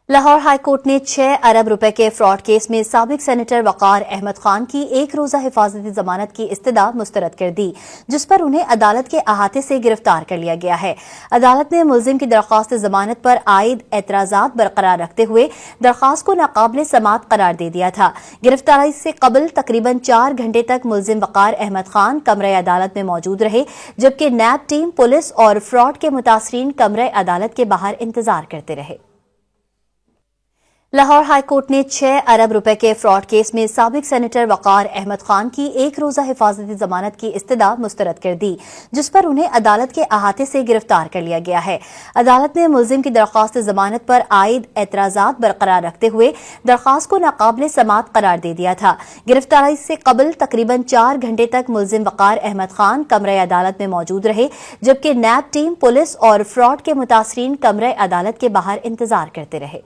Lahore high court ने 6 अरब रुपए के फ्रॉड केस में साबिक सेनेटर वकार अहमद खान की एक रोजा हिफाजती जमानत की इस्तदा मुस्तरद कर दी, जिस पर उन्हें अदालत के अहाते से गिरफ्तार कर लिया गया है। अदालत ने मुलजिम की दरख्वास्त जमानत पर आयद एतराजात बरकरार रखते हुए दरख्वास्त को नाकाबिल समात करार दे दिया था। गिरफ्तारी से कबल तकरीबन 4 घंटे तक मुलजिम वकार अहमद खान कमरे अदालत में मौजूद रहे, जबकि नैब टीम, पुलिस और फ्रॉड के मुतासरीन कमरे अदालत के बाहर इंतजार करते रहे। लाहौर हाई कोर्ट ने 6 अरब रुपए के फ्रॉड केस में साबिक सेनेटर वकार अहमद खान की एक रोजा हिफाजती जमानत की इस्तदा मुस्तरद कर दी, जिस पर उन्हें अदालत के अहाते से गिरफ्तार कर लिया गया है। अदालत ने मुलजिम की दरख्वास्त जमानत पर आयद एतराजात बरकरार रखते हुए दरख्वास्त को नाकाबिल समात करार दे दिया था। गिरफ्तारी से कबल तकरीबन 4 घंटे तक मुलजिम वकार अहमद खान कमरे अदालत में मौजूद रहे, जबकि नैब टीम, पुलिस और फ्रॉड के मुतासरीन कमरे अदालत के बाहर इंतजार करते रहे।